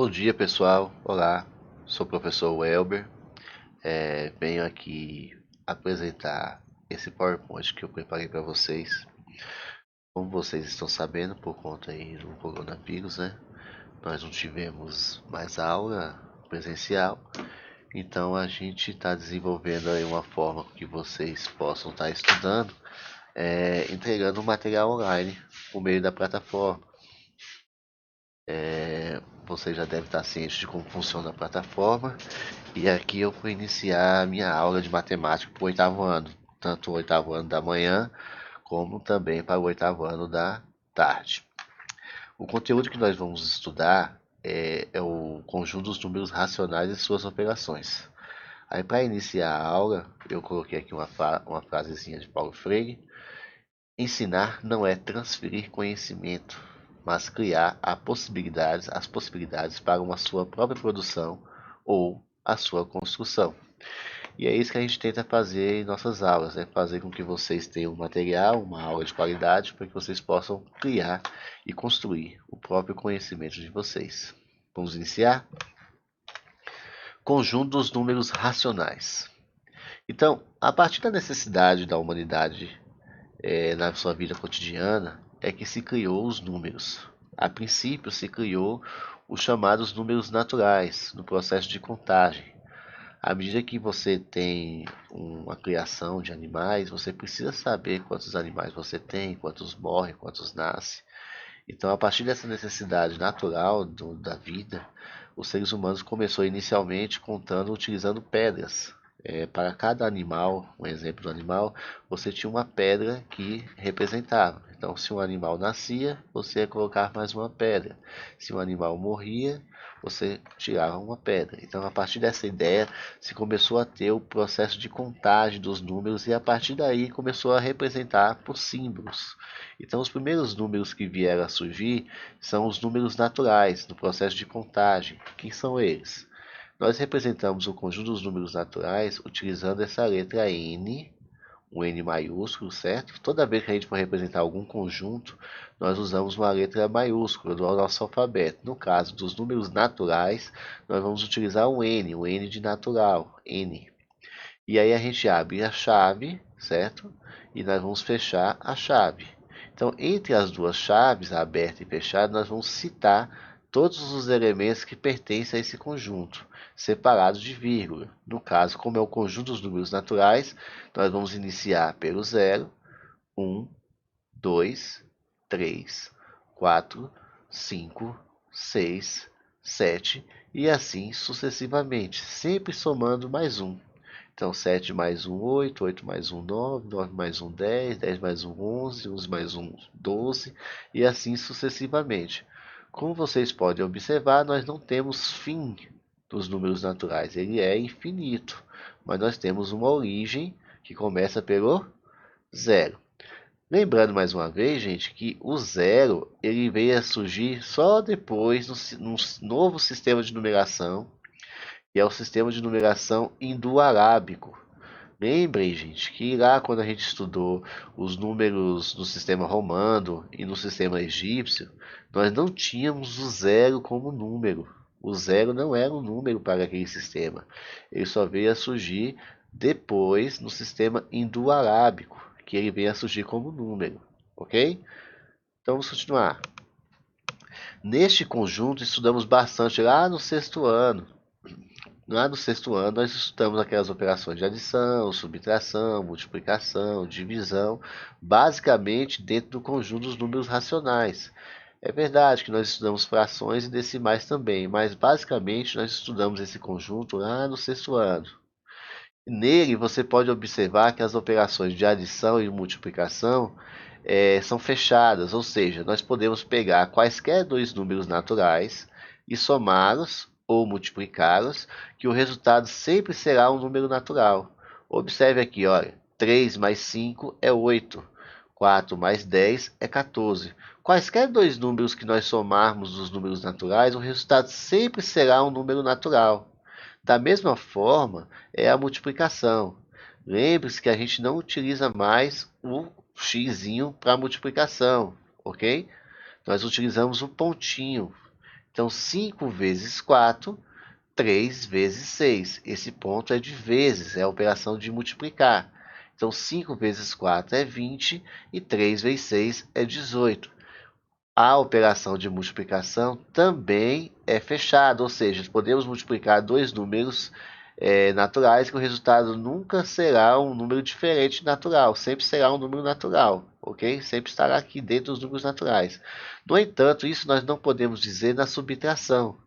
Bom dia, pessoal. Olá, sou o professor Welber. Venho aqui apresentar esse PowerPoint que eu preparei para vocês. Como vocês estão sabendo, por conta aí do coronavírus, né? Nós não tivemos mais aula presencial, então a gente está desenvolvendo aí uma forma que vocês possam estar estudando, entregando o material online por meio da plataforma. Você já deve estar ciente de como funciona a plataforma. E aqui eu vou iniciar a minha aula de matemática para o oitavo ano, tanto o oitavo ano da manhã, como também para o oitavo ano da tarde. O conteúdo que nós vamos estudar é o conjunto dos números racionais e suas operações. Aí, para iniciar a aula, eu coloquei aqui uma frasezinha de Paulo Freire. Ensinar não é transferir conhecimento, mas criar as possibilidades para uma sua própria produção ou a sua construção. E é isso que a gente tenta fazer em nossas aulas, né? Fazer com que vocês tenham um material, uma aula de qualidade, para que vocês possam criar e construir o próprio conhecimento de vocês. Vamos iniciar? Conjunto dos números racionais. Então, a partir da necessidade da humanidade na sua vida cotidiana, é que se criou os números. A princípio, se criou os chamados números naturais, no processo de contagem. À medida que você tem uma criação de animais, você precisa saber quantos animais você tem, quantos morrem, quantos nascem. Então, a partir dessa necessidade natural da vida, os seres humanos começou inicialmente contando utilizando pedras. Para cada animal, um exemplo do animal, você tinha uma pedra que representava. Então, se um animal nascia, você ia colocar mais uma pedra. Se um animal morria, você tirava uma pedra. Então, a partir dessa ideia, se começou a ter o processo de contagem dos números e a partir daí começou a representar por símbolos. Então, os primeiros números que vieram a surgir são os números naturais no processo de contagem. Quem são eles? Nós representamos o conjunto dos números naturais utilizando essa letra N, um N maiúsculo, certo? Toda vez que a gente for representar algum conjunto, nós usamos uma letra maiúscula do nosso alfabeto. No caso dos números naturais, nós vamos utilizar o N de natural, N. E aí a gente abre a chave, certo? E nós vamos fechar a chave. Então, entre as duas chaves, aberta e fechada, nós vamos citar todos os elementos que pertencem a esse conjunto, separados de vírgula. No caso, como é o conjunto dos números naturais, nós vamos iniciar pelo 0, 1, 2, 3, 4, 5, 6, 7 e assim sucessivamente, sempre somando mais um. Então, 7 mais um, 8, 8 mais um, 9, 9 mais um, 10, 10 mais um, 11, 11 mais um, 12, e assim sucessivamente. Como vocês podem observar, nós não temos fim dos números naturais, ele é infinito, mas nós temos uma origem que começa pelo zero. Lembrando mais uma vez, gente, que o zero ele veio a surgir só depois no novo sistema de numeração, que é o sistema de numeração indo-arábico. Lembrem, gente, que lá quando a gente estudou os números no sistema romano e no sistema egípcio, nós não tínhamos o zero como número. O zero não era um número para aquele sistema. Ele só veio a surgir depois no sistema indo-arábico, que ele veio a surgir como número, ok? Então vamos continuar. Neste conjunto estudamos bastante lá no sexto ano. Lá no sexto ano, nós estudamos aquelas operações de adição, subtração, multiplicação, divisão, basicamente dentro do conjunto dos números racionais. É verdade que nós estudamos frações e decimais também, mas basicamente nós estudamos esse conjunto lá no sexto ano. Nele você pode observar que as operações de adição e multiplicação são fechadas, ou seja, nós podemos pegar quaisquer dois números naturais e somá-los ou multiplicá-los, que o resultado sempre será um número natural. Observe aqui, olha, 3 mais 5 é 8, 4 mais 10 é 14. Quaisquer dois números que nós somarmos dos números naturais, o resultado sempre será um número natural. Da mesma forma, é a multiplicação. Lembre-se que a gente não utiliza mais o x para multiplicação, ok? Nós utilizamos o pontinho. Então, 5 vezes 4, 3 vezes 6. Esse ponto é de vezes, é a operação de multiplicar. Então, 5 vezes 4 é 20 e 3 vezes 6 é 18. A operação de multiplicação também é fechada, ou seja, podemos multiplicar dois números naturais que o resultado nunca será um número diferente natural, sempre será um número natural, ok? Sempre estará aqui dentro dos números naturais. No entanto, isso nós não podemos dizer na subtração.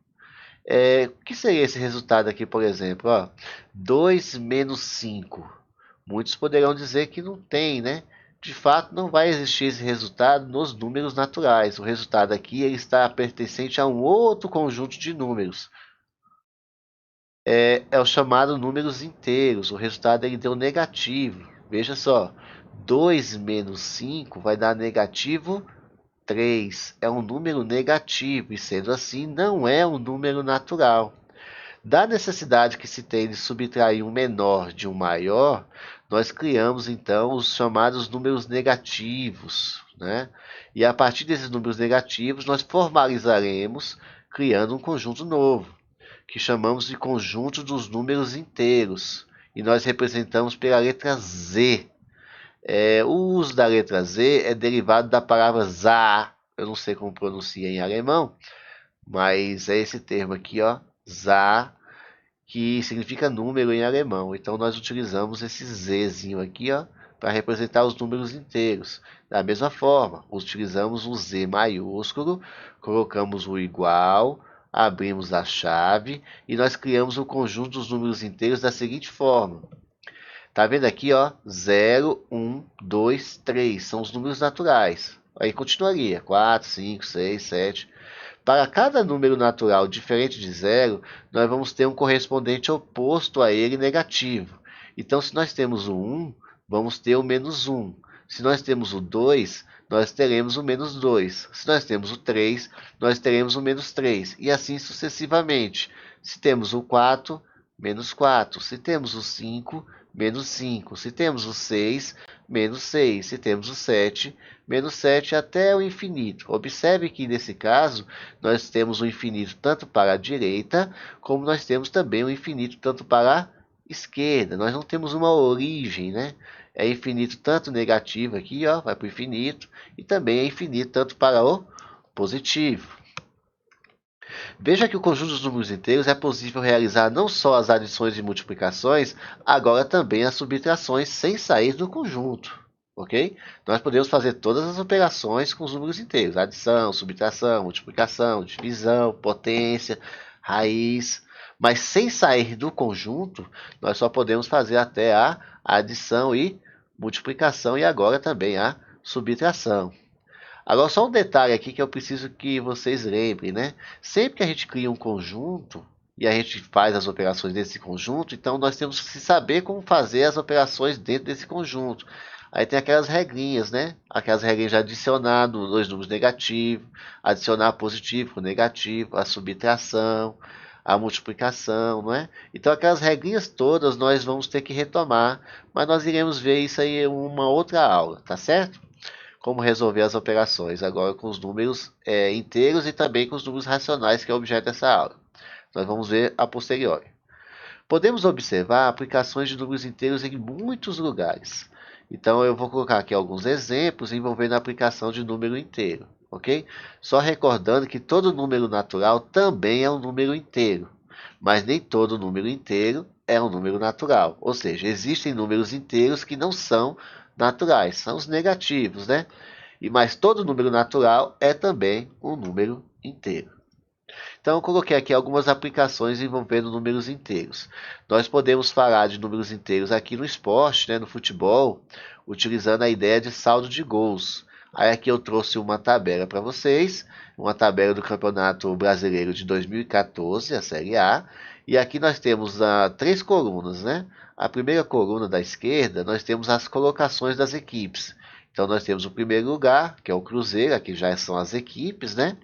O que seria esse resultado aqui, por exemplo? Ó, 2 menos 5. Muitos poderão dizer que não tem, né? De fato, não vai existir esse resultado nos números naturais. O resultado aqui ele está pertencente a um outro conjunto de números. É o chamado números inteiros. O resultado ele deu negativo. Veja só, 2 menos 5 vai dar negativo 3. É um número negativo e, sendo assim, não é um número natural. Da necessidade que se tem de subtrair um menor de um maior, nós criamos então os chamados números negativos, né? E a partir desses números negativos, nós formalizaremos criando um conjunto novo, que chamamos de conjunto dos números inteiros. E nós representamos pela letra Z. O uso da letra Z é derivado da palavra Zahr. Eu não sei como pronuncia em alemão, mas é esse termo aqui, ó, Zahr, que significa número em alemão. Então nós utilizamos esse Zzinho aqui, ó, para representar os números inteiros. Da mesma forma, utilizamos um Z maiúsculo, colocamos o igual, abrimos a chave e nós criamos o conjunto dos números inteiros da seguinte forma. Tá vendo aqui, ó? 0, 1, 2, 3. São os números naturais. Aí continuaria. 4, 5, 6, 7. Para cada número natural diferente de zero, nós vamos ter um correspondente oposto a ele negativo. Então, se nós temos o 1, vamos ter o menos 1. Se nós temos o 2, nós teremos o menos 2. Se nós temos o 3, nós teremos o menos 3. E assim sucessivamente. Se temos o 4, menos 4. Se temos o 5, menos 5. Se temos o 6, menos 6. Se temos o 7, menos 7 até o infinito. Observe que nesse caso nós temos o infinito tanto para a direita, como nós temos também o infinito tanto para a esquerda. Nós não temos uma origem, né? É infinito tanto negativo aqui, ó, vai para o infinito, e também é infinito tanto para o positivo. Veja que o conjunto dos números inteiros é possível realizar não só as adições e multiplicações, agora também as subtrações sem sair do conjunto. Ok? Nós podemos fazer todas as operações com os números inteiros: adição, subtração, multiplicação, divisão, potência, raiz. Mas sem sair do conjunto, nós só podemos fazer até a adição e multiplicação e agora também a subtração. Agora, só um detalhe aqui que eu preciso que vocês lembrem, né? Sempre que a gente cria um conjunto e a gente faz as operações desse conjunto, então nós temos que saber como fazer as operações dentro desse conjunto. Aí tem aquelas regrinhas, né? Aquelas regrinhas de adicionar dois números negativos, adicionar positivo com negativo, a subtração, a multiplicação, não é? Então aquelas regrinhas todas nós vamos ter que retomar, mas nós iremos ver isso aí em uma outra aula, tá certo? Como resolver as operações agora com os números inteiros e também com os números racionais, que é o objeto dessa aula. Nós vamos ver a posteriori. Podemos observar aplicações de números inteiros em muitos lugares. Então eu vou colocar aqui alguns exemplos envolvendo a aplicação de número inteiro, ok? Só recordando que todo número natural também é um número inteiro, mas nem todo número inteiro é um número natural. Ou seja, existem números inteiros que não são naturais, são os negativos, né? Mas todo número natural é também um número inteiro. Então, eu coloquei aqui algumas aplicações envolvendo números inteiros. Nós podemos falar de números inteiros aqui no esporte, né, no futebol, utilizando a ideia de saldo de gols. Aí aqui eu trouxe uma tabela para vocês, uma tabela do Campeonato Brasileiro de 2014, a Série A. E aqui nós temos três colunas, né? A primeira coluna da esquerda, nós temos as colocações das equipes. Então nós temos o primeiro lugar, que é o Cruzeiro, aqui já são as equipes, né?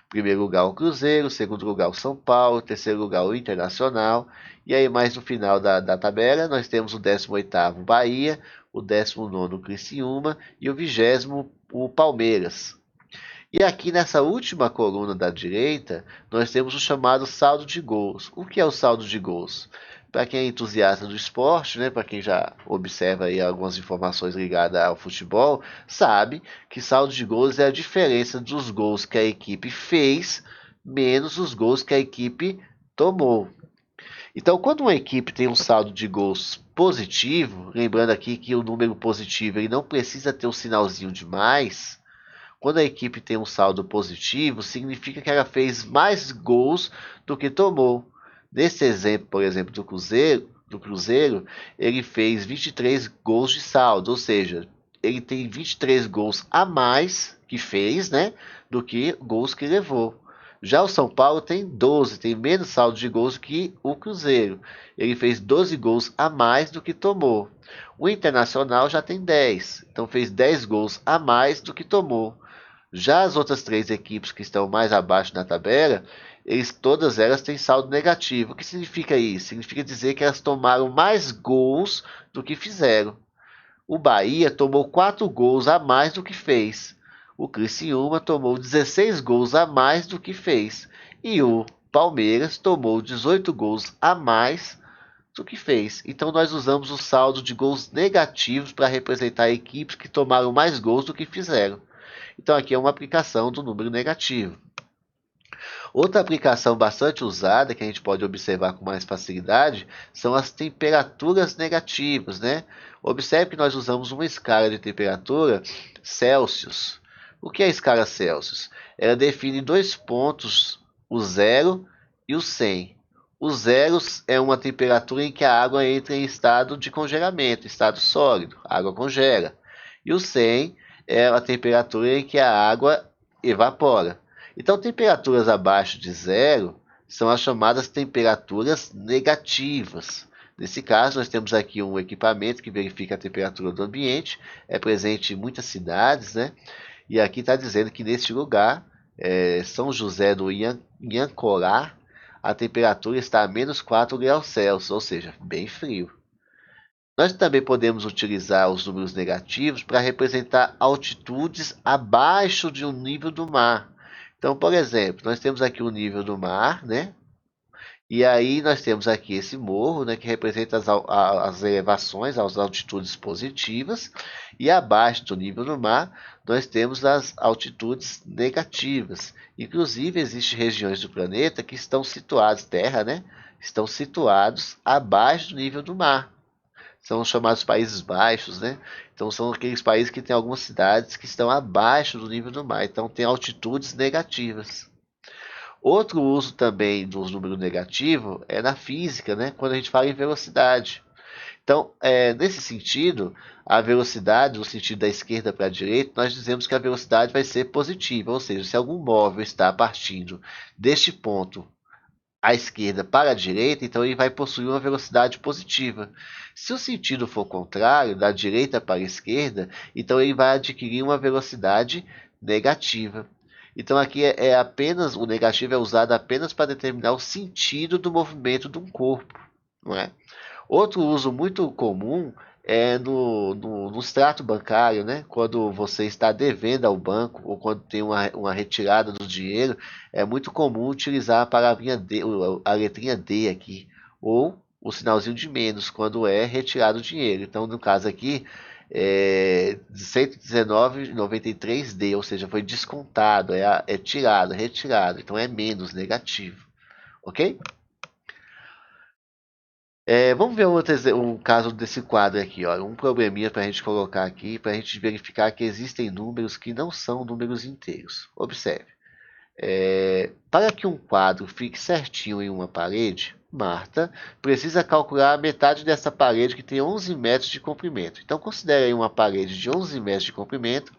Primeiro lugar o Cruzeiro, segundo lugar o São Paulo, terceiro lugar o Internacional. E aí mais no final da tabela nós temos o 18º Bahia, o 19º Criciúma e o 20º o Palmeiras. E aqui nessa última coluna da direita, nós temos o chamado saldo de gols. O que é o saldo de gols? Para quem é entusiasta do esporte, né, para quem já observa aí algumas informações ligadas ao futebol, sabe que saldo de gols é a diferença dos gols que a equipe fez menos os gols que a equipe tomou. Então, quando uma equipe tem um saldo de gols positivo, lembrando aqui que o número positivo ele não precisa ter um sinalzinho de mais. Quando a equipe tem um saldo positivo, significa que ela fez mais gols do que tomou. Nesse exemplo, por exemplo, do Cruzeiro, ele fez 23 gols de saldo, ou seja, ele tem 23 gols a mais que fez, né, do que gols que levou. Já o São Paulo tem 12, tem menos saldo de gols que o Cruzeiro. Ele fez 12 gols a mais do que tomou. O Internacional já tem 10, então fez 10 gols a mais do que tomou. Já as outras três equipes que estão mais abaixo na tabela, todas elas têm saldo negativo. O que significa isso? Significa dizer que elas tomaram mais gols do que fizeram. O Bahia tomou 4 gols a mais do que fez. O Criciúma tomou 16 gols a mais do que fez. E o Palmeiras tomou 18 gols a mais do que fez. Então nós usamos o saldo de gols negativos para representar equipes que tomaram mais gols do que fizeram. Então aqui é uma aplicação do número negativo. Outra aplicação bastante usada, que a gente pode observar com mais facilidade, são as temperaturas negativas, né? Observe que nós usamos uma escala de temperatura Celsius. O que é a escala Celsius? Ela define dois pontos, o 0 e o 100. O 0 é uma temperatura em que a água entra em estado de congelamento, estado sólido, a água congela. E o 100 é a temperatura em que a água evapora. Então, temperaturas abaixo de zero são as chamadas temperaturas negativas. Nesse caso, nós temos aqui um equipamento que verifica a temperatura do ambiente, é presente em muitas cidades, né? E aqui está dizendo que neste lugar, São José do Inhancorá, a temperatura está a menos 4 graus Celsius, ou seja, bem frio. Nós também podemos utilizar os números negativos para representar altitudes abaixo de um nível do mar. Então, por exemplo, nós temos aqui o nível do mar, né? E aí nós temos aqui esse morro, né, que representa as elevações, as altitudes positivas. E abaixo do nível do mar, nós temos as altitudes negativas. Inclusive, existem regiões do planeta que estão situadas, Terra, né? Estão situados abaixo do nível do mar. São chamados Países Baixos, né? Então são aqueles países que têm algumas cidades que estão abaixo do nível do mar, então tem altitudes negativas. Outro uso também dos números negativos é na física, né? Quando a gente fala em velocidade. Então, nesse sentido, a velocidade, no sentido da esquerda para a direita, nós dizemos que a velocidade vai ser positiva, ou seja, se algum móvel está partindo deste ponto à esquerda para a direita, então ele vai possuir uma velocidade positiva. Se o sentido for contrário, da direita para a esquerda, então ele vai adquirir uma velocidade negativa. Então aqui apenas o negativo é usado apenas para determinar o sentido do movimento de um corpo, não é? Outro uso muito comum é no extrato bancário, né? Quando você está devendo ao banco ou quando tem uma retirada do dinheiro, é muito comum utilizar a palavrinha D, a letrinha D aqui, ou o sinalzinho de menos quando é retirado o dinheiro. Então, no caso aqui, 119,93D, ou seja, foi descontado, é tirado, retirado, então é menos negativo, ok? Vamos ver um caso desse quadro aqui, ó, um probleminha para a gente colocar aqui, para a gente verificar que existem números que não são números inteiros. Observe, para que um quadro fique certinho em uma parede, Marta precisa calcular a metade dessa parede que tem 11 metros de comprimento. Então, considere aí uma parede de 11 metros de comprimento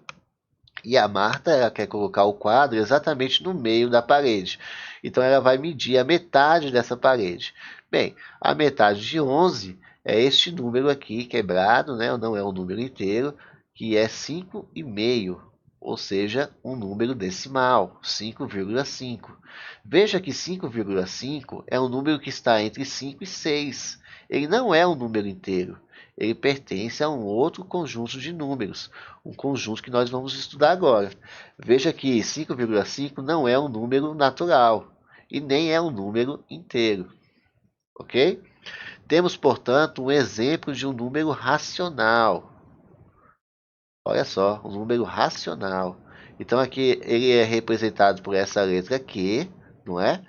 e a Marta ela quer colocar o quadro exatamente no meio da parede. Então ela vai medir a metade dessa parede. Bem, a metade de 11 é este número aqui quebrado, né? Não é um número inteiro, que é 5,5, ou seja, um número decimal, 5,5. Veja que 5,5 é um número que está entre 5 e 6. ele não é um número inteiro. Ele pertence a um outro conjunto de números, um conjunto que nós vamos estudar agora. Veja que 5,5 não é um número natural e nem é um número inteiro, ok? Temos, portanto, um exemplo de um número racional. Olha só, um número racional. Então aqui ele é representado por essa letra Q, não é?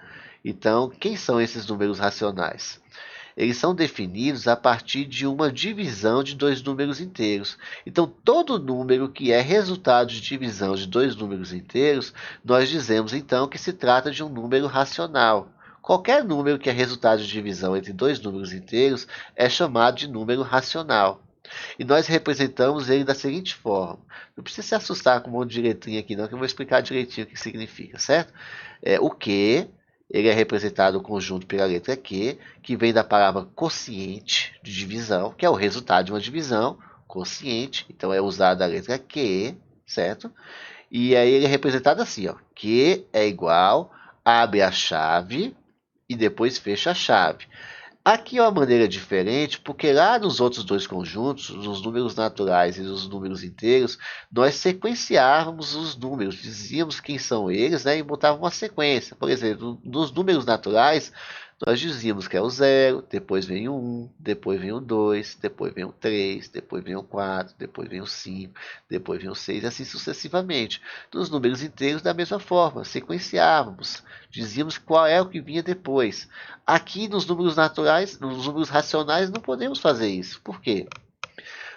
Então, quem são esses números racionais? Eles são definidos a partir de uma divisão de dois números inteiros. Então, todo número que é resultado de divisão de dois números inteiros, nós dizemos então que se trata de um número racional. Qualquer número que é resultado de divisão entre dois números inteiros é chamado de número racional. E nós representamos ele da seguinte forma. Não precisa se assustar com um monte de letrinha aqui não, que eu vou explicar direitinho o que significa, certo? O Q, ele é representado o conjunto pela letra Q, que vem da palavra quociente de divisão, que é o resultado de uma divisão, quociente. Então é usada a letra Q, certo? E aí ele é representado assim, ó. Q é igual, abre a chave e depois fecha a chave. Aqui é uma maneira diferente, porque lá nos outros dois conjuntos, nos números naturais e nos números inteiros, nós sequenciávamos os números, dizíamos quem são eles, né, e botávamos uma sequência. Por exemplo, nos números naturais, nós dizíamos que é o 0, depois vem o 1, depois vem o 2, depois vem o 3, depois vem o 4, depois vem o 5, depois vem o 6, e assim sucessivamente. Nos números inteiros, da mesma forma, sequenciávamos, dizíamos qual é o que vinha depois. Aqui nos números naturais, nos números racionais, não podemos fazer isso. Por quê?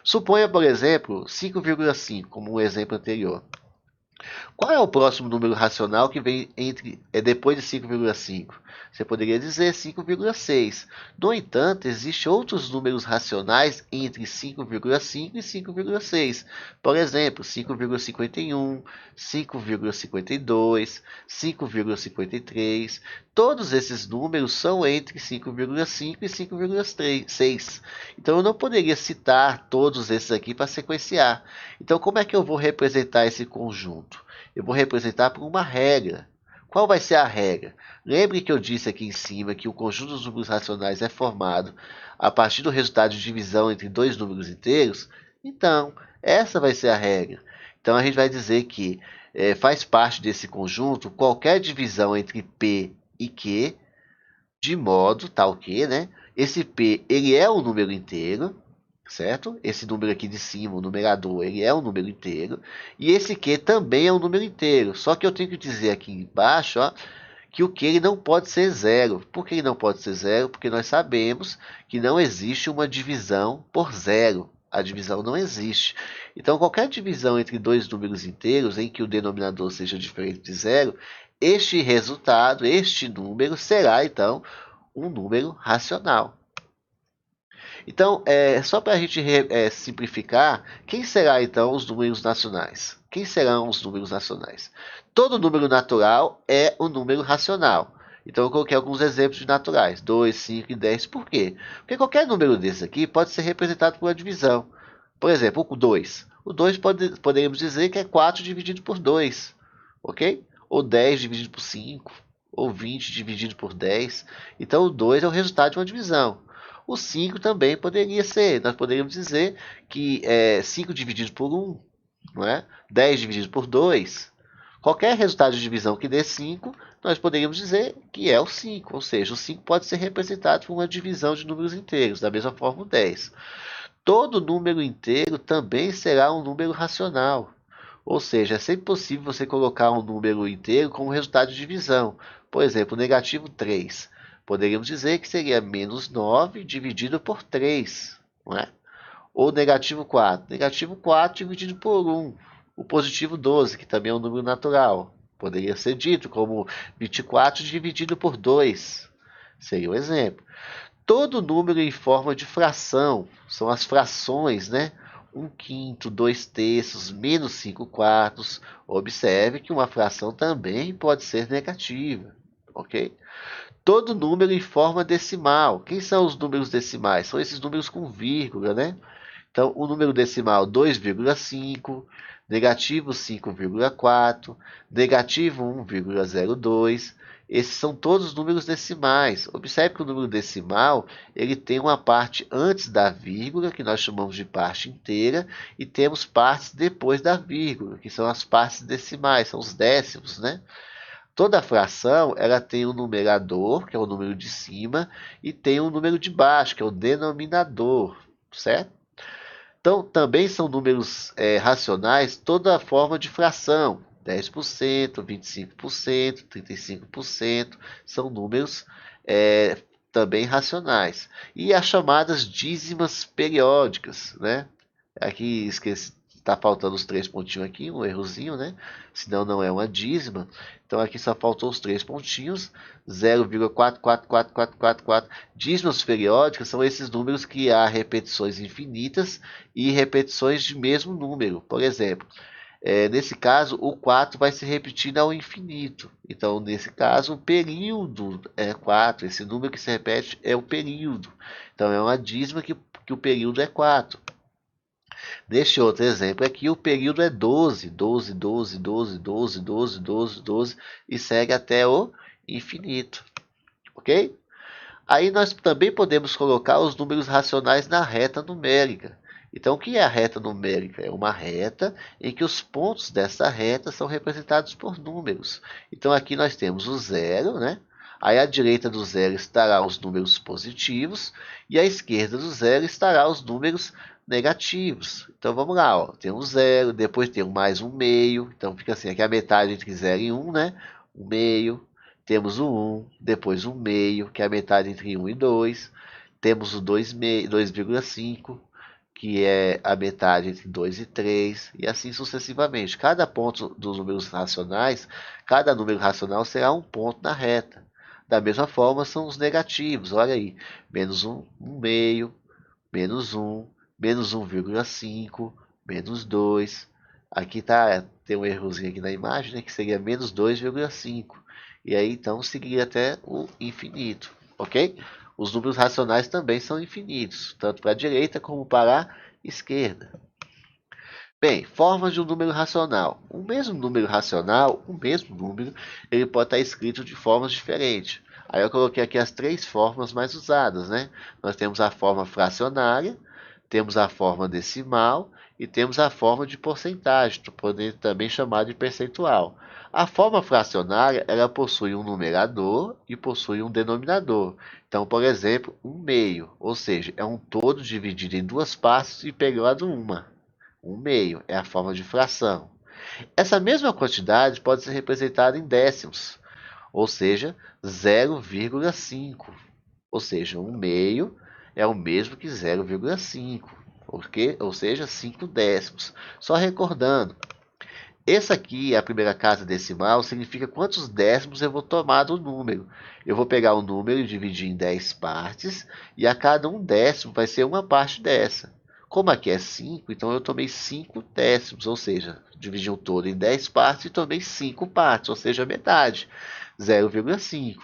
Suponha, por exemplo, 5,5, como um exemplo anterior. Qual é o próximo número racional que vem depois de 5,5? Você poderia dizer 5,6. No entanto, existem outros números racionais entre 5,5 e 5,6. Por exemplo, 5,51, 5,52, 5,53. Todos esses números são entre 5,5 e 5,6. Então, eu não poderia citar todos esses aqui para sequenciar. Então, como é que eu vou representar esse conjunto? Eu vou representar por uma regra. Qual vai ser a regra? Lembre que eu disse aqui em cima que o conjunto dos números racionais é formado a partir do resultado de divisão entre dois números inteiros? Então, essa vai ser a regra. Então, a gente vai dizer que faz parte desse conjunto qualquer divisão entre P e Q, de modo tal que, né, esse P ele é um número inteiro, certo? Esse número aqui de cima, o numerador, ele é um número inteiro. E esse Q também é um número inteiro. Só que eu tenho que dizer aqui embaixo, ó, que o Q ele não pode ser zero. Por que ele não pode ser zero? Porque nós sabemos que não existe uma divisão por zero. A divisão não existe. Então, qualquer divisão entre dois números inteiros em que o denominador seja diferente de zero, este resultado, este número, será, então, um número racional. Então, só para a gente simplificar, quem será então os números nacionais? Quem serão os números nacionais? Todo número natural é um número racional. Então, eu coloquei alguns exemplos de naturais, 2, 5 e 10. Por quê? Porque qualquer número desse aqui pode ser representado por uma divisão. Por exemplo, o 2. O 2 podemos dizer que é 4 dividido por 2, ok? Ou 10 dividido por 5, ou 20 dividido por 10. Então, o 2 é o resultado de uma divisão. O 5 também poderia ser. Nós poderíamos dizer que 5 dividido por 1, não é? 10 dividido por 2. Qualquer resultado de divisão que dê 5, nós poderíamos dizer que é o 5. Ou seja, o 5 pode ser representado por uma divisão de números inteiros, da mesma forma o 10. Todo número inteiro também será um número racional. Ou seja, é sempre possível você colocar um número inteiro como resultado de divisão. Por exemplo, negativo 3. Poderíamos dizer que seria menos 9 dividido por 3, não é? Ou negativo 4. Negativo 4 dividido por 1. O positivo 12, que também é um número natural. Poderia ser dito como 24 dividido por 2. Seria um exemplo. Todo número em forma de fração, são as frações, né? 1/5, 2/3, menos 5/4. Observe que uma fração também pode ser negativa, ok? Todo número em forma decimal. Quem são os números decimais? São esses números com vírgula, né? Então, o número decimal 2,5, negativo 5,4, negativo 1,02. Esses são todos números decimais. Observe que o número decimal ele tem uma parte antes da vírgula, que nós chamamos de parte inteira, e temos partes depois da vírgula, que são as partes decimais, são os décimos, né? Toda fração ela tem um numerador, que é o número de cima, e tem um número de baixo, que é o denominador, certo? Então, também são números racionais toda forma de fração. 10%, 25%, 35% são números também racionais. E as chamadas dízimas periódicas, né? Aqui esqueci, está faltando os 3 pontinhos aqui, um errozinho, né? Senão não é uma dízima. Então aqui só faltou os 3 pontinhos, 0,44444. Dízimas periódicas são esses números que há repetições infinitas e repetições de mesmo número. Por exemplo, nesse caso, o 4 vai se repetir ao infinito. Então, nesse caso, o período é 4. Esse número que se repete é o período. Então, é uma dízima que o período é 4. Neste outro exemplo aqui, o período é 12, 12, 12, 12, 12, 12, 12, 12 e segue até o infinito, ok? Aí nós também podemos colocar os números racionais na reta numérica. Então, o que é a reta numérica? É uma reta em que os pontos dessa reta são representados por números. Então, aqui nós temos o zero, né? Aí à direita do zero estará os números positivos e à esquerda do zero estará os números negativos. Então vamos lá, ó. Tem um zero, depois tem mais um meio. Então fica assim, aqui a metade entre 0 e 1, né? Um meio. Temos o 1, depois um meio, que é a metade entre 1 e 2. Temos o 2,5, que é a metade entre 2 e 3, e assim sucessivamente. Cada ponto dos números racionais, cada número racional será um ponto na reta. Da mesma forma são os negativos, olha aí, menos 1, 1 meio, menos 1, menos 1,5, menos 2. Aqui tem um errozinho aqui na imagem, né, que seria menos 2,5. E aí então seguiria até o infinito, ok? Os números racionais também são infinitos, tanto para a direita como para a esquerda. Bem, formas de um número racional. O mesmo número racional, ele pode estar escrito de formas diferentes. Aí eu coloquei aqui as 3 formas mais usadas, né? Nós temos a forma fracionária, temos a forma decimal e temos a forma de porcentagem, podendo também chamar de percentual. A forma fracionária, ela possui um numerador e possui um denominador. Então, por exemplo, um meio, ou seja, é um todo dividido em 2 partes e pegado uma. Um meio é a forma de fração. Essa mesma quantidade pode ser representada em décimos, ou seja, 0,5. Ou seja, um meio é o mesmo que 0,5, ou seja, 5 décimos. Só recordando, essa aqui, a primeira casa decimal, significa quantos décimos eu vou tomar do número. Eu vou pegar o número e dividir em 10 partes, e a cada um décimo vai ser uma parte dessa. Como aqui é 5, então eu tomei 5 décimos, ou seja, dividi o todo em 10 partes e tomei 5 partes, ou seja, metade, 0,5.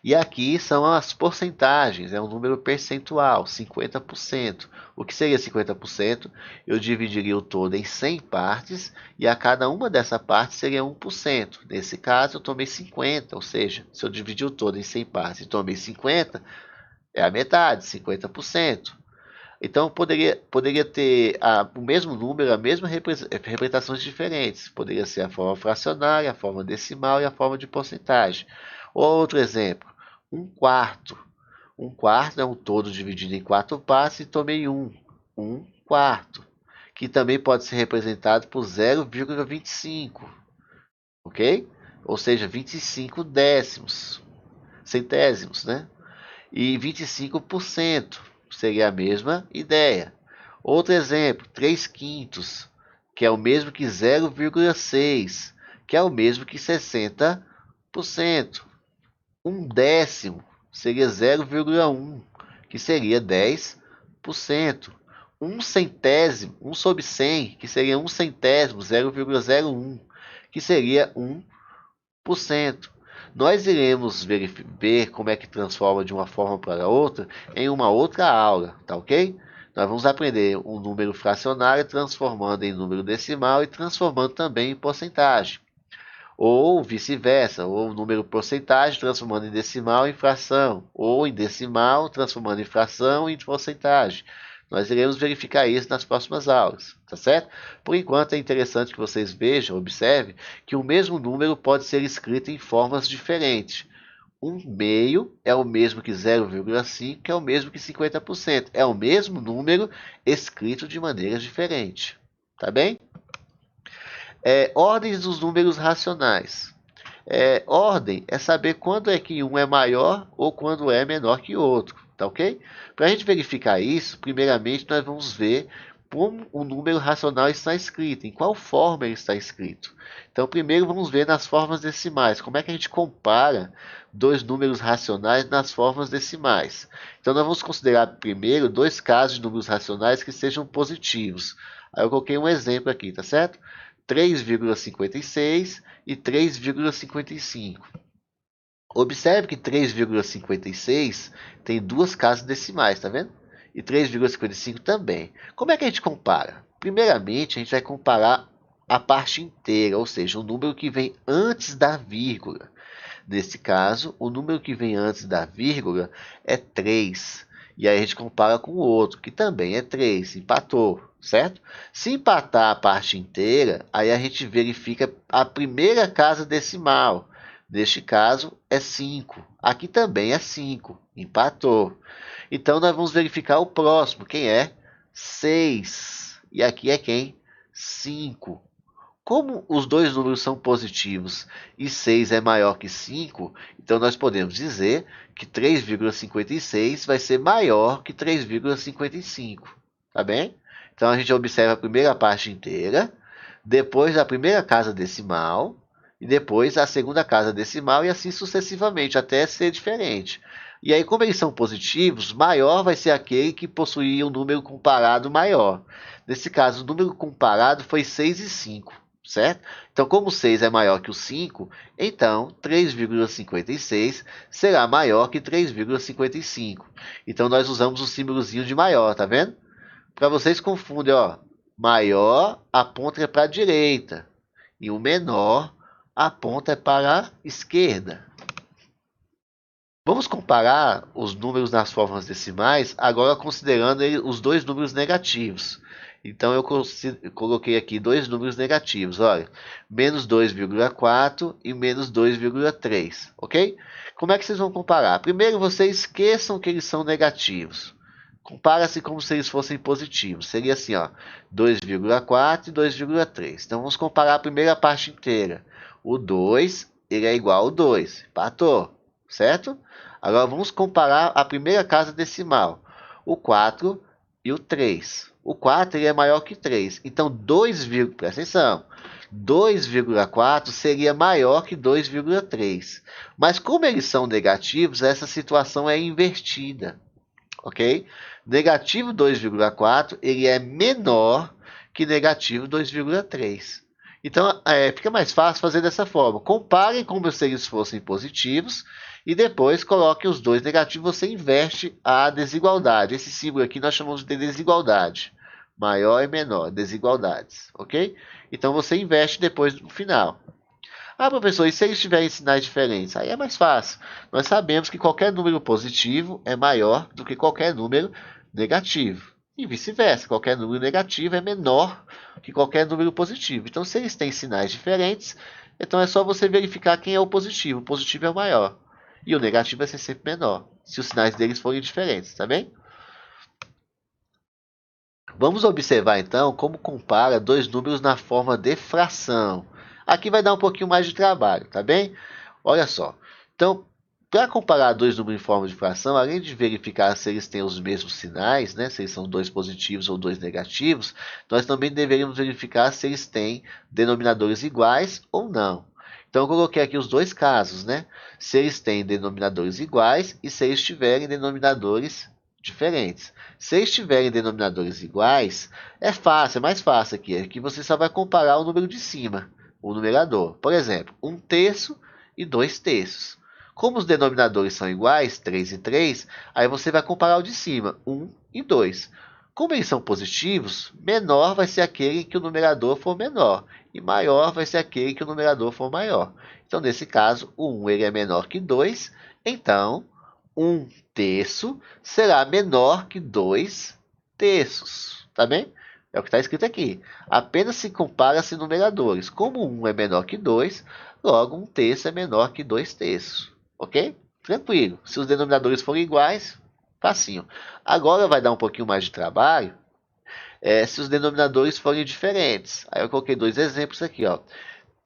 E aqui são as porcentagens, é um número percentual, 50%. O que seria 50%? Eu dividiria o todo em 100 partes e a cada uma dessa parte seria 1%. Nesse caso, eu tomei 50, ou seja, se eu dividir o todo em 100 partes e tomei 50, é a metade, 50%. Então, poderia ter o mesmo número, a mesma representações diferentes. Poderia ser a forma fracionária, a forma decimal e a forma de porcentagem. Outro exemplo, um quarto. Um quarto é um todo dividido em 4 partes e tomei um. Um quarto. Que também pode ser representado por 0,25. Ok? Ou seja, 25 décimos. Centésimos, né? E 25% seria a mesma ideia. Outro exemplo, 3 quintos, que é o mesmo que 0,6, que é o mesmo que 60%. Um décimo seria 0,1, que seria 10%. Um centésimo, 1 sobre 100, que seria um centésimo, 0,01, que seria 1%. Nós iremos ver como é que transforma de uma forma para outra em uma outra aula, tá ok? Nós vamos aprender um número fracionário transformando em número decimal e transformando também em porcentagem. Ou vice-versa, ou número porcentagem transformando em decimal em fração, ou em decimal transformando em fração e em porcentagem. Nós iremos verificar isso nas próximas aulas, tá certo? Por enquanto é interessante que vocês vejam, observem, que o mesmo número pode ser escrito em formas diferentes. 1/2 é o mesmo que 0,5, que é o mesmo que 50%. É o mesmo número escrito de maneiras diferentes, tá bem? Ordens dos números racionais. Ordem é saber quando é que um é maior ou quando é menor que o outro, tá ok? Para a gente verificar isso, primeiramente nós vamos ver como o número racional está escrito, em qual forma ele está escrito. Então, primeiro vamos ver nas formas decimais, como é que a gente compara dois números racionais nas formas decimais. Então, nós vamos considerar primeiro dois casos de números racionais que sejam positivos. Aí eu coloquei um exemplo aqui, tá certo? 3,56 e 3,55. Observe que 3,56 tem duas casas decimais, tá vendo? E 3,55 também. Como é que a gente compara? Primeiramente, a gente vai comparar a parte inteira, ou seja, o número que vem antes da vírgula. Nesse caso, o número que vem antes da vírgula é 3. E aí a gente compara com o outro, que também é 3, empatou, certo? Se empatar a parte inteira, aí a gente verifica a primeira casa decimal. Neste caso, é 5. Aqui também é 5, empatou. Então, nós vamos verificar o próximo, quem é? 6. E aqui é quem? 5. Como os dois números são positivos e 6 é maior que 5, então nós podemos dizer que 3,56 vai ser maior que 3,55. Tá bem? Então a gente observa a primeira parte inteira, depois a primeira casa decimal, e depois a segunda casa decimal, e assim sucessivamente, até ser diferente. E aí, como eles são positivos, maior vai ser aquele que possuía um número comparado maior. Nesse caso, o número comparado foi 6 e 5. Certo? Então, como 6 é maior que o 5, então 3,56 será maior que 3,55. Então, nós usamos o símbolozinho de maior, tá vendo? Para vocês confundem, ó, maior aponta para a direita e o menor aponta para a esquerda. Vamos comparar os números nas formas decimais, agora considerando os dois números negativos. Então, eu coloquei aqui dois números negativos, olha, menos 2,4 e menos 2,3, ok? Como é que vocês vão comparar? Primeiro, vocês esqueçam que eles são negativos. Compara-se como se eles fossem positivos. Seria assim, ó, 2,4 e 2,3. Então, vamos comparar a primeira parte inteira. O 2, ele é igual ao 2, empatou, certo? Agora, vamos comparar a primeira casa decimal, o 4 e o 3. O 4 ele é maior que 3. Então, 2, presta atenção, 2,4 seria maior que 2,3. Mas como eles são negativos, essa situação é invertida. Ok? Negativo 2,4 ele é menor que negativo 2,3. Então, fica mais fácil fazer dessa forma. Comparem como se eles fossem positivos e depois coloque os dois negativos. Você inverte a desigualdade. Esse símbolo aqui nós chamamos de desigualdade. Maior e menor, desigualdades. Ok? Então, você inverte depois no final. Ah, professor, e se eles tiverem sinais diferentes? Aí é mais fácil. Nós sabemos que qualquer número positivo é maior do que qualquer número negativo. E vice-versa, qualquer número negativo é menor que qualquer número positivo. Então, se eles têm sinais diferentes, então é só você verificar quem é o positivo. O positivo é o maior. E o negativo vai ser sempre menor, se os sinais deles forem diferentes, tá bem? Vamos observar, então, como compara dois números na forma de fração. Aqui vai dar um pouquinho mais de trabalho, tá bem? Olha só. Então, para comparar dois números em forma de fração, além de verificar se eles têm os mesmos sinais, né, se eles são dois positivos ou dois negativos, nós também deveríamos verificar se eles têm denominadores iguais ou não. Então, eu coloquei aqui os dois casos, né? Se eles têm denominadores iguais e se eles tiverem denominadores diferentes. Se eles tiverem denominadores iguais, é fácil, é mais fácil aqui. Aqui você só vai comparar o número de cima, o numerador. Por exemplo, 1/3 e 2/3. Como os denominadores são iguais, 3 e 3, aí você vai comparar o de cima, 1 e 2. Como eles são positivos, menor vai ser aquele que o numerador for menor e maior vai ser aquele que o numerador for maior. Então, nesse caso, o 1 ele é menor que 2, então 1/3 será menor que 2/3. Tá bem? É o que está escrito aqui. Apenas se compara-se numeradores. Como 1 é menor que 2, logo 1/3 é menor que 2/3. Ok? Tranquilo. Se os denominadores forem iguais, facinho. Agora vai dar um pouquinho mais de trabalho se os denominadores forem diferentes. Aí eu coloquei dois exemplos aqui. Ó.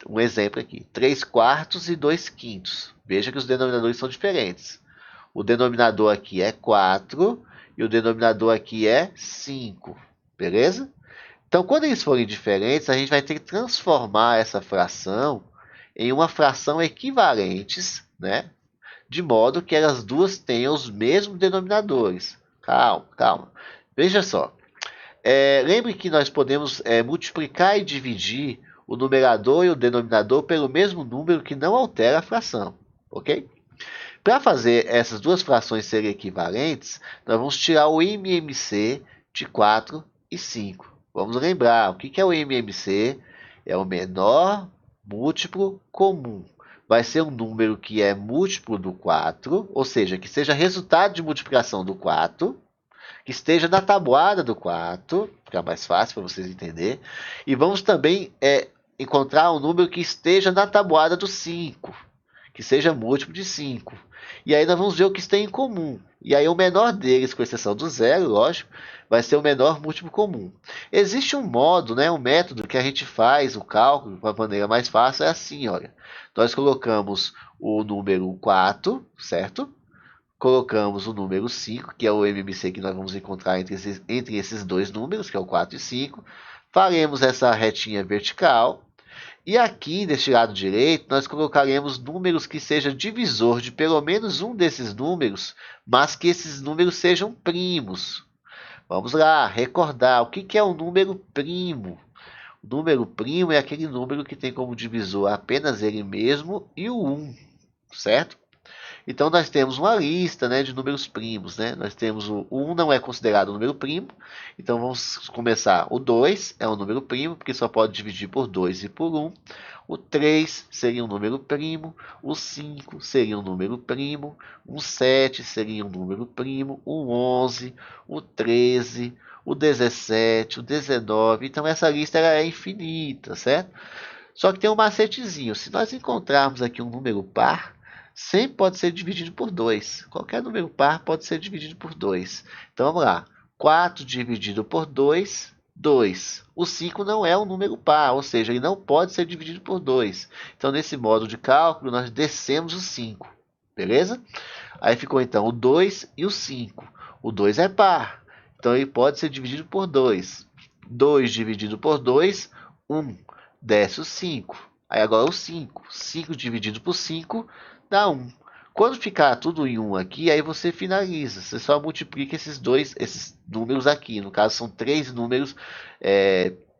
Um exemplo aqui. 3/4 e 2/5. Veja que os denominadores são diferentes. O denominador aqui é 4 e o denominador aqui é 5. Beleza? Então, quando eles forem diferentes, a gente vai ter que transformar essa fração em uma fração equivalentes, né? De modo que elas duas tenham os mesmos denominadores. Calma, calma. Veja só. Lembre que nós podemos multiplicar e dividir o numerador e o denominador pelo mesmo número que não altera a fração. Ok? Para fazer essas duas frações serem equivalentes, nós vamos tirar o MMC de 4 e 5. Vamos lembrar, o que é o MMC? É o menor múltiplo comum. Vai ser um número que é múltiplo do 4, ou seja, que seja resultado de multiplicação do 4, que esteja na tabuada do 4, fica mais fácil para vocês entenderem. E vamos também encontrar um número que esteja na tabuada do 5, que seja múltiplo de 5. E aí nós vamos ver o que eles têm em comum. E aí o menor deles, com exceção do zero, lógico, vai ser o menor múltiplo comum. Existe um modo, né, um método que a gente faz o cálculo de uma maneira mais fácil, é assim, olha. Nós colocamos o número 4, certo? Colocamos o número 5, que é o MMC que nós vamos encontrar entre esses dois números, que é o 4 e 5. Faremos essa retinha vertical. E aqui, deste lado direito, nós colocaremos números que sejam divisor de pelo menos um desses números, mas que esses números sejam primos. Vamos lá, recordar, o que é um número primo? O número primo é aquele número que tem como divisor apenas ele mesmo e o 1, certo? Então, nós temos uma lista, né, de números primos. Né? Nós temos o 1 não é considerado um número primo. Então, vamos começar. O 2 é um número primo, porque só pode dividir por 2 e por 1. O 3 seria um número primo. O 5 seria um número primo. O 7 seria um número primo. O 11, o 13, o 17, o 19. Então, essa lista é infinita, certo? Só que tem um macetezinho. Se nós encontrarmos aqui um número par, sempre pode ser dividido por 2. Qualquer número par pode ser dividido por 2. Então, vamos lá. 4 dividido por 2, 2. O 5 não é um número par, ou seja, ele não pode ser dividido por 2. Então, nesse modo de cálculo, nós descemos o 5. Beleza? Aí ficou, então, o 2 e o 5. O 2 é par. Então, ele pode ser dividido por 2. 2 dividido por 2, 1. Desce o 5. Aí agora o 5. 5 dividido por 5 dá 1. Quando ficar tudo em 1 aqui, aí você finaliza. Você só multiplica esses números aqui. No caso, são 3 números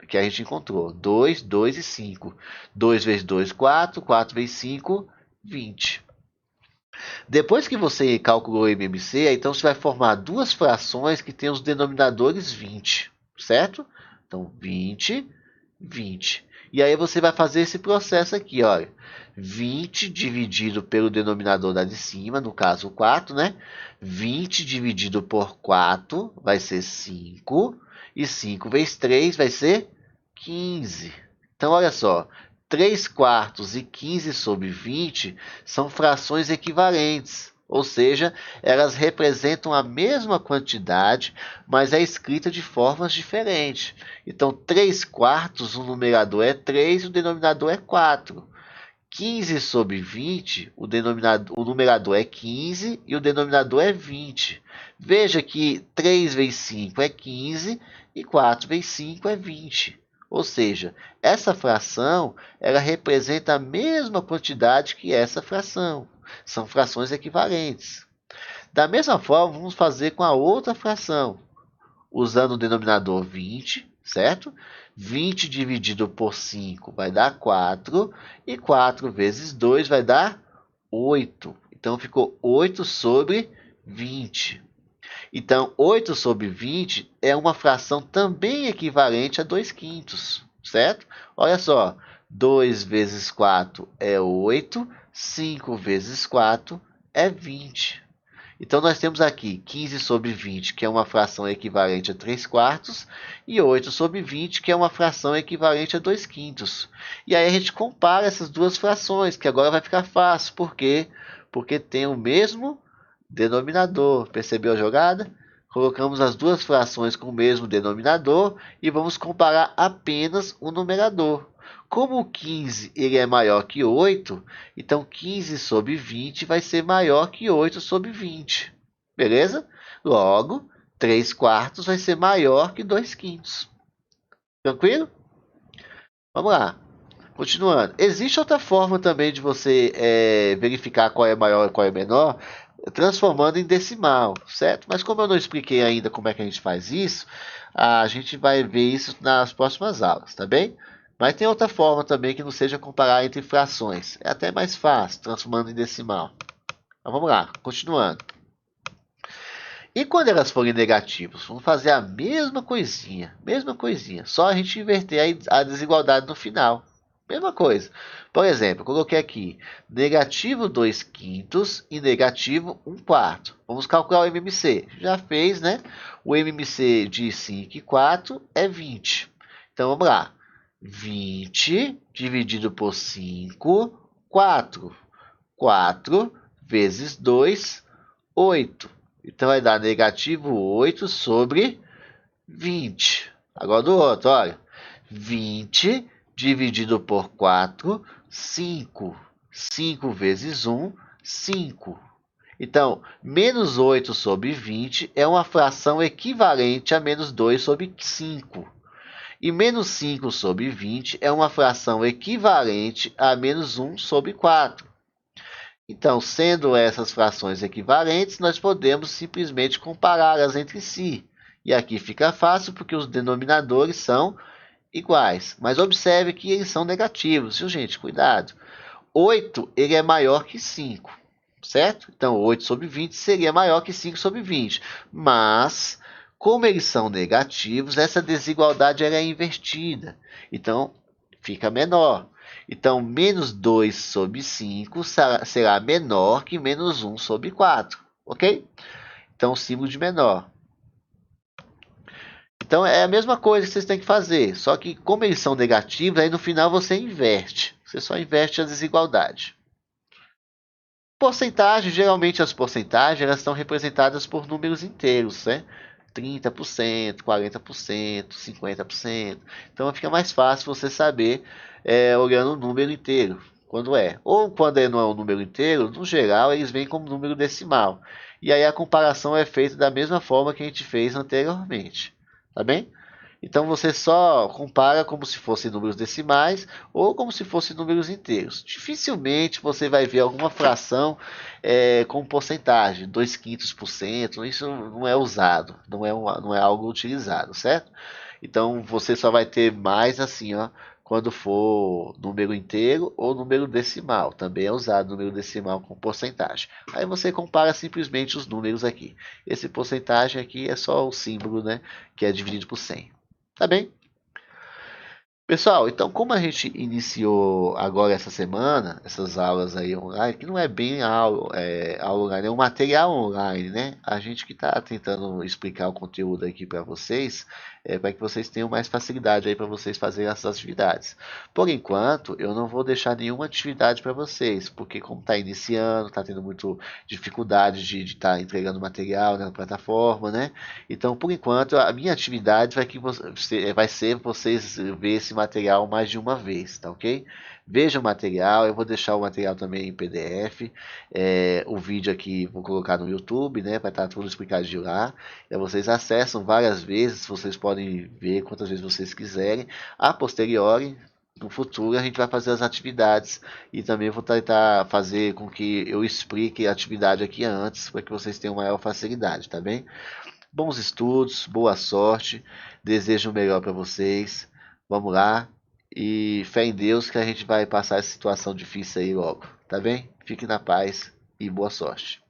que a gente encontrou. 2, 2 e 5. 2 vezes 2, 4. 4 vezes 5, 20. Depois que você calculou o MMC, então você vai formar duas frações que têm os denominadores 20. Certo? Então, 20, 20. E aí você vai fazer esse processo aqui, olha. 20 dividido pelo denominador da de cima, no caso 4, né? 20 dividido por 4 vai ser 5. E 5 vezes 3 vai ser 15. Então, olha só. 3/4 e 15 sobre 20 são frações equivalentes. Ou seja, elas representam a mesma quantidade, mas é escrita de formas diferentes. Então, 3/4, o numerador é 3 e o denominador é 4. 15 sobre 20, o numerador é 15 e o denominador é 20. Veja que 3 vezes 5 é 15 e 4 vezes 5 é 20. Ou seja, essa fração ela representa a mesma quantidade que essa fração. São frações equivalentes. Da mesma forma, vamos fazer com a outra fração, usando o denominador 20, certo? 20 dividido por 5 vai dar 4, e 4 vezes 2 vai dar 8. Então, ficou 8 sobre 20. Então, 8 sobre 20 é uma fração também equivalente a 2 quintos, certo? Olha só, 2 vezes 4 é 8, 5 vezes 4 é 20. Então, nós temos aqui 15 sobre 20, que é uma fração equivalente a 3 quartos, e 8 sobre 20, que é uma fração equivalente a 2 quintos. E aí a gente compara essas duas frações, que agora vai ficar fácil. Por quê? Porque tem o mesmo denominador. Percebeu a jogada? Colocamos as duas frações com o mesmo denominador e vamos comparar apenas o numerador. Como o 15 ele é maior que 8, então 15 sobre 20 vai ser maior que 8 sobre 20. Beleza? Logo, 3 quartos vai ser maior que 2 quintos. Tranquilo? Vamos lá. Continuando. Existe outra forma também de você verificar qual é maior e qual é menor, transformando em decimal, certo? Mas como eu não expliquei ainda como é que a gente faz isso, a gente vai ver isso nas próximas aulas, tá bem? Mas tem outra forma também que não seja comparar entre frações. É até mais fácil, transformando em decimal. Então vamos lá, continuando. E quando elas forem negativas? Vamos fazer a mesma coisinha, só a gente inverter a desigualdade no final. Mesma coisa. Por exemplo, eu coloquei aqui negativo 2 quintos e negativo 1 quarto. Vamos calcular o MMC. Já fez, né? O MMC de 5 e 4 é 20. Então vamos lá. 20 dividido por 5, 4. 4 vezes 2, 8. Então vai dar negativo 8 sobre 20. Agora do outro, olha. 20 dividido por 4, 5. 5 vezes 1, 5. Então, menos 8 sobre 20 é uma fração equivalente a menos 2 sobre 5. E menos 5 sobre 20 é uma fração equivalente a menos 1 sobre 4. Então, sendo essas frações equivalentes, nós podemos simplesmente compará-las entre si. E aqui fica fácil porque os denominadores são iguais. Mas observe que eles são negativos, viu, gente? Cuidado. 8 ele é maior que 5, certo? Então, 8 sobre 20 seria maior que 5 sobre 20. Mas, como eles são negativos, essa desigualdade é invertida. Então, fica menor. Então, menos 2 sobre 5 será menor que menos 1 sobre 4. Ok? Então, símbolo de menor. Então, é a mesma coisa que vocês têm que fazer. Só que, como eles são negativos, aí no final você inverte. Você só inverte a desigualdade. Porcentagem, geralmente as porcentagens elas estão representadas por números inteiros, né? 30%, 40%, 50%. Então fica mais fácil você saber olhando o número inteiro, quando é. Ou quando não é um número inteiro, no geral eles vêm como número decimal. E aí a comparação é feita da mesma forma que a gente fez anteriormente. Tá bem? Então você só compara como se fossem números decimais ou como se fossem números inteiros. Dificilmente você vai ver alguma fração com porcentagem, 2 quintos por cento, isso não é usado, não é algo utilizado, certo? Então você só vai ter mais assim, ó, quando for número inteiro ou número decimal. Também é usado número decimal com porcentagem. Aí você compara simplesmente os números aqui. Esse porcentagem aqui é só o símbolo, né, que é dividido por 100. Tá bem? Pessoal, então como a gente iniciou agora essa semana, essas aulas aí online, que não é bem aula online, é um material online, né? A gente que está tentando explicar o conteúdo aqui para vocês, para que vocês tenham mais facilidade aí para vocês fazerem essas atividades. Por enquanto, eu não vou deixar nenhuma atividade para vocês, porque como está iniciando, está tendo muita dificuldade de estar entregando material na plataforma, né? Então, por enquanto, a minha atividade vai ser vocês ver esse material mais de uma vez, tá ok? Veja o material, eu vou deixar o material também em PDF, o vídeo aqui vou colocar no YouTube, né, para estar tudo explicadinho lá. E vocês acessam várias vezes, vocês podem ver quantas vezes vocês quiserem. A posteriori, no futuro, a gente vai fazer as atividades e também vou tentar fazer com que eu explique a atividade aqui antes, para que vocês tenham maior facilidade, tá bem? Bons estudos, boa sorte, desejo o melhor para vocês. Vamos lá e fé em Deus que a gente vai passar essa situação difícil aí logo, tá bem? Fique na paz e boa sorte.